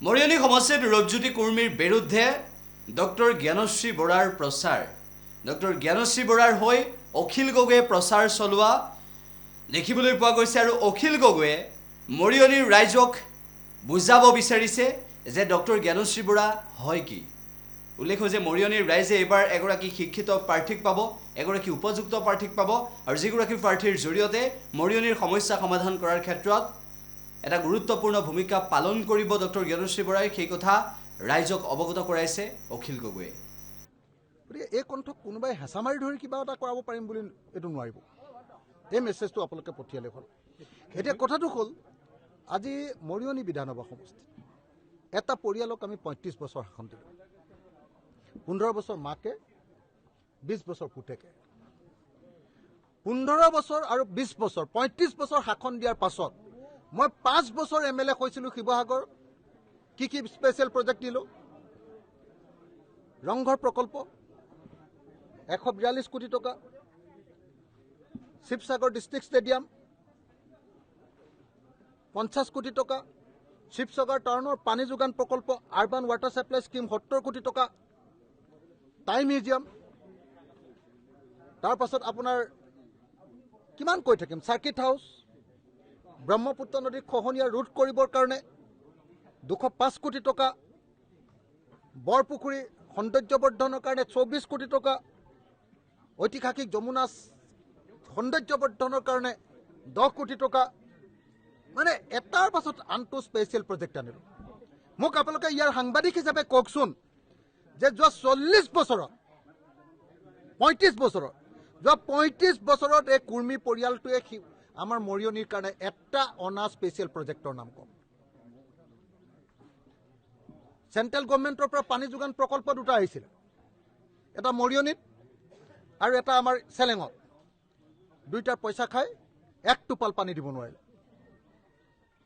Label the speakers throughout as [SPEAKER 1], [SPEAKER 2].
[SPEAKER 1] মৰিয়নি সমষ্টিত ৰূপজ্যোতি কুৰ্মীৰ বিৰুদ্ধে ডক্টৰ জ্ঞানশ্ৰী বৰাৰ প্ৰচাৰ। ডক্টৰ জ্ঞানশ্ৰী বৰাৰ হৈ অখিল গগৈয়ে প্ৰচাৰ চলোৱা দেখিবলৈ পোৱা গৈছে আৰু অখিল গগৈয়ে মৰিয়নিৰ ৰাইজক বুজাব বিচাৰিছে যে ডক্টৰ জ্ঞানশ্ৰী বৰা হয় কি। উল্লেখ্য যে মৰিয়নিৰ ৰাইজে এইবাৰ এগৰাকী শিক্ষিত প্ৰাৰ্থীক পাব, এগৰাকী উপযুক্ত প্ৰাৰ্থীক পাব আৰু যিগৰাকী প্ৰাৰ্থীৰ জৰিয়তে মৰিয়নিৰ সমস্যা সমাধান কৰাৰ ক্ষেত্ৰত এটা গুৰুত্বপূৰ্ণ ভূমিকা পালন কৰিব ডক্টৰ জ্ঞানশ্ৰী বৰাই, সেই কথা ৰাইজক অৱগত কৰাইছে অখিল গগৈয়ে।
[SPEAKER 2] গতিকে এই কণ্ঠক কোনোবাই হেঁচা মাৰি ধৰি কিবা এটা কৰাব পাৰিম বুলি এইটো নোৱাৰিব। এই মেছেজটো আপোনালোকে পঠিয়ালে হ'ল। এতিয়া কথাটো হ'ল, আজি মৰিয়নি বিধানসভা সমষ্টিত এটা পৰিয়ালক আমি ৩৫ বছৰ শাসন দিলোঁ। ১৫ বছৰ মাকে, ২০ বছৰ পুতেকে। ১৫ বছৰ আৰু ২০ বছৰ ৩৫ বছৰ শাসন দিয়াৰ পাছত মই ৫ বছৰ MLA হৈছিলোঁ শিৱসাগৰ। কি স্পেচিয়েল প্ৰজেক্ট দিলোঁ? ৰংঘৰ প্ৰকল্প ১৪২ কোটি টকা, শিৱসাগৰ ডিষ্ট্ৰিক্ট ষ্টেডিয়াম ৫০ কোটি টকা, শিৱসাগৰ টাউনৰ পানী যোগান প্ৰকল্প আৰ্বান ৱাটাৰ ছাপ্লাই স্কিম ৭০ কোটি টকা, টাই মিউজিয়াম, তাৰপাছত আপোনাৰ কিমান কৈ থাকিম, চাৰ্কিট হাউচ, ব্ৰহ্মপুত্ৰ নদীৰ খহনীয়া ৰোধ কৰিবৰ কাৰণে ২০৫ কোটি টকা, বৰপুখুৰী সৌন্দৰ্যবৰ্ধনৰ কাৰণে ২৪ কোটি টকা, ঐতিহাসিক যমুনা সৌন্দৰ্যবৰ্ধনৰ কাৰণে ১০ কোটি টকা, মানে এটাৰ পাছত আনটো স্পেচিয়েল প্ৰজেক্ট আনিলোঁ। মোক আপোনালোকে ইয়াৰ সাংবাদিক হিচাপে কওকচোন যে যোৱা ৪০ বছৰত ৩৫ বছৰত যোৱা ৩৫ বছৰত এই কুৰ্মী পৰিয়ালটোৱে আমাৰ মৰিয়নিৰ কাৰণে এটা অনা স্পেচিয়েল প্ৰজেক্টৰ নাম কম। চেণ্ট্ৰেল গভৰ্ণমেণ্টৰ পৰা পানী যোগান প্ৰকল্প দুটা আহিছিল, এটা মৰিয়নিত আৰু এটা আমাৰ চেলেঙত। দুইটাৰ পইচা খাই এক টোপাল পানী দিব নোৱাৰিলে।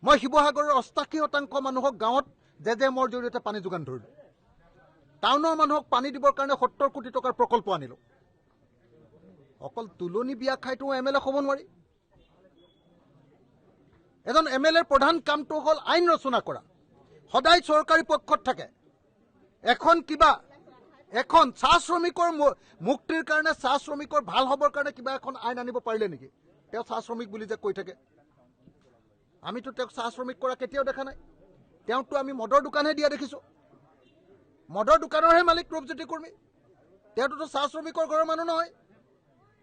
[SPEAKER 2] মই শিৱসাগৰৰ ৮৮% মানুহক গাঁৱত জেজেমৰ জৰিয়তে পানী যোগান ধৰিলোঁ। টাউনৰ মানুহক পানী দিবৰ কাৰণে ৭০ কোটি টকাৰ প্ৰকল্প আনিলোঁ। অকল তুলনি বিয়া খাইতো MLA হ'ব নোৱাৰি। এজন MLAৰ প্ৰধান কামটো হ'ল আইন ৰচনা কৰা। সদায় চৰকাৰী পক্ষত থাকে। এখন চাহ শ্ৰমিকৰ মুক্তিৰ কাৰণে, চাহ শ্ৰমিকৰ ভাল হ'বৰ কাৰণে কিবা এখন আইন আনিব পাৰিলে নেকি? তেওঁ চাহ শ্ৰমিক বুলি যে কৈ থাকে, আমিতো তেওঁক চাহ শ্ৰমিক কৰা কেতিয়াও দেখা নাই। তেওঁকতো আমি মদৰ দোকানহে দিয়া দেখিছোঁ। মদৰ দোকানৰহে মালিক ৰূপজ্যোতি কুৰ্মী। তেওঁতো চাহ শ্ৰমিকৰ ঘৰৰ মানুহ নহয়,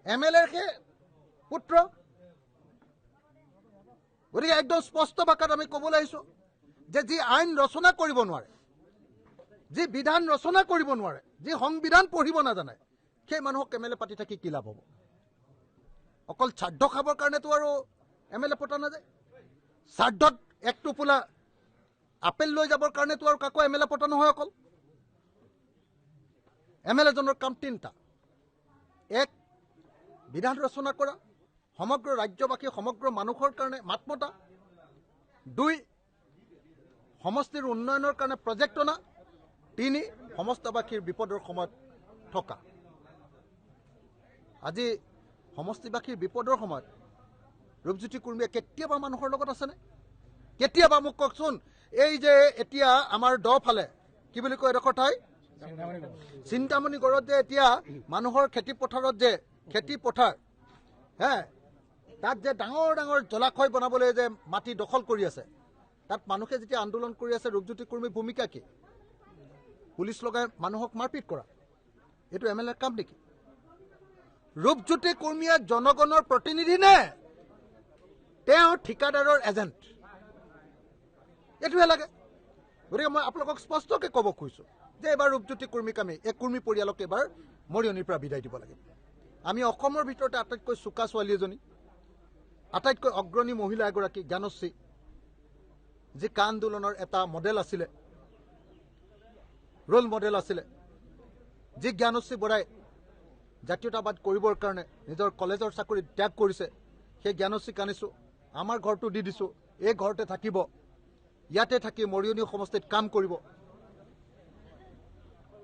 [SPEAKER 2] MLAৰ হে পুত্ৰ। গতিকে একদম স্পষ্ট ভাষাত আমি ক'বলৈ আহিছোঁ যে যি আইন ৰচনা কৰিব নোৱাৰে, যি বিধান ৰচনা কৰিব নোৱাৰে, যি সংবিধান পঢ়িব নাজানে, সেই মানুহক MLA পাতি থাকি কি লাভ হ'ব? অকল শ্ৰাদ্ধ খাবৰ কাৰণেতো আৰু MLA পতা নাযায়। শ্ৰাদ্ধত এক টোপোলা আপেল লৈ যাবৰ কাৰণেতো আৰু কাকো MLA পতা নহয়। অকল MLAজনৰ কাম তিনিটা: এক, বিধান ৰচনা কৰা, সমগ্ৰ ৰাজ্যবাসী সমগ্ৰ মানুহৰ কাৰণে মাত মতা; দুই, সমষ্টিৰ উন্নয়নৰ কাৰণে প্ৰজেক্ট অনা; তিনি, সমস্তবাসীৰ বিপদৰ সময়ত থকা। আজি সমষ্টিবাসীৰ বিপদৰ সময়ত ৰূপজ্যোতি কুৰ্মীয়ে কেতিয়াবা মানুহৰ লগত আছেনে? কেতিয়াবা মোক কওকচোন। এই যে এতিয়া আমাৰ ফালে কি বুলি কয় এডোখৰ ঠাই, চিন্তামণি গড়ত যে এতিয়া মানুহৰ খেতি পথাৰ তাত যে ডাঙৰ ডাঙৰ জলাশয় বনাবলৈ যে মাটি দখল কৰি আছে, তাত মানুহে যেতিয়া আন্দোলন কৰি আছে, ৰূপজ্যোতি কুৰ্মীৰ ভূমিকা কি? পুলিচ লগাই মানুহক মাৰপিট কৰা। এইটো MLAৰ কাম নেকি? ৰূপজ্যোতি কুৰ্মীয়ে জনগণৰ প্ৰতিনিধি নে তেওঁ ঠিকাদাৰৰ এজেণ্ট? এইটোহে লাগে। গতিকে মই আপোনালোকক স্পষ্টকৈ ক'ব খুজিছোঁ যে এইবাৰ ৰূপজ্যোতি কুৰ্মীক আমি এই কুৰ্মী পৰিয়ালক এইবাৰ মৰিয়নিৰ পৰা বিদায় দিব লাগে। আমি অসমৰ ভিতৰতে আটাইতকৈ চোকা ছোৱালী এজনী, আটাইতকৈ অগ্ৰণী মহিলা এগৰাকী জ্ঞানশ্ৰী, যি কা আন্দোলনৰ এটা মডেল আছিলে, ৰোল মডেল আছিলে, যি জ্ঞানশ্ৰী বৰাই জাতীয়তাবাদ কৰিবৰ কাৰণে নিজৰ কলেজৰ চাকৰি ত্যাগ কৰিছে, সেই জ্ঞানশ্ৰীক আনিছোঁ, আমাৰ ঘৰটো দি দিছোঁ, এই ঘৰতে থাকিব, ইয়াতে থাকি মৰিয়নি সমষ্টিত কাম কৰিব।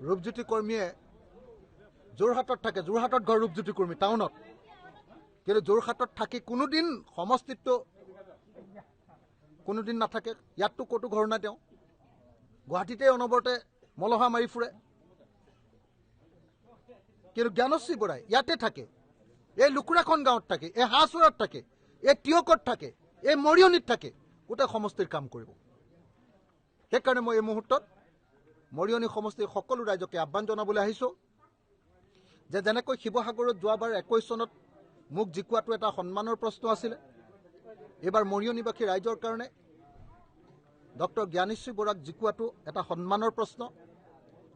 [SPEAKER 2] ৰূপজ্যোতি কুৰ্মীয়ে যোৰহাটত থাকে, যোৰহাটত ঘৰ ৰূপজ্যোতি কুৰ্মী টাউনত, কিন্তু যোৰহাটত থাকি কোনোদিন সমষ্টিতটো কোনোদিন নাথাকে। ইয়াততো ক'তো ঘৰ নাই তেওঁ। গুৱাহাটীতে অনবৰতে মলহা মাৰি ফুৰে। কিন্তু জ্ঞানশ্ৰী বৰাই ইয়াতে থাকে, এই লুকুৰাখন গাঁৱত থাকে, এই হাঁহচূড়াত থাকে, এই টিয়কত থাকে, এই মৰিয়নিত থাকে, গোটেই সমষ্টিৰ কাম কৰিব। সেইকাৰণে মই এই মুহূৰ্তত মৰিয়নি সমষ্টিৰ সকলো ৰাইজকে আহ্বান জনাবলৈ আহিছোঁ যে যেনেকৈ শিৱসাগৰত যোৱাবাৰ 21 চনত মোক জিকোৱাটো এটা সন্মানৰ প্ৰশ্ন আছিলে, এইবাৰ মৰিয়নিবাসী ৰাইজৰ কাৰণে ডক্টৰ জ্ঞানেশ্ৰী বৰাক জিকোৱাটো এটা সন্মানৰ প্ৰশ্ন।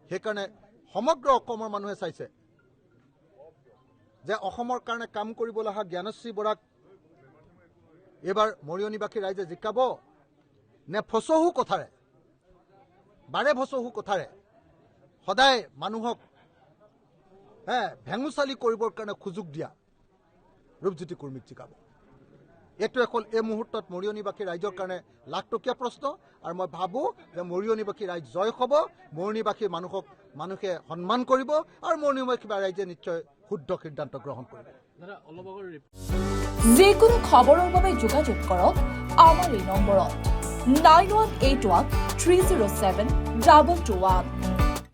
[SPEAKER 2] সেইকাৰণে সমগ্ৰ অসমৰ মানুহে চাইছে যে অসমৰ কাৰণে কাম কৰিবলৈ অহা জ্ঞানেশ্ৰী বৰাক এইবাৰ মৰিয়নিবাসী ৰাইজে জিকাব নে ফচহু কথাৰে, বাৰে ভচহু কথাৰে সদায় মানুহক ভেঙুচালি কৰিবৰ কাৰণে সুযোগ দিয়া ৰূপজ্যোতি কুৰ্মীক জিকাব। এইটোৱে হ'ল এই মুহূৰ্তত মৰিয়নিবাসী ৰাইজৰ কাৰণে লাখটকীয়া প্ৰশ্ন। আৰু মই ভাবোঁ যে মৰিয়নিবাসী ৰাইজ জয় হ'ব, মৰিয়নিবাসী মানুহে সন্মান কৰিব আৰু মৰিয়নিবাসী ৰাইজে নিশ্চয় শুদ্ধ সিদ্ধান্ত গ্ৰহণ কৰিব।
[SPEAKER 3] যিকোনো খবৰৰ বাবে যোগাযোগ কৰক আমাৰ এই নম্বৰত 9181 307 221।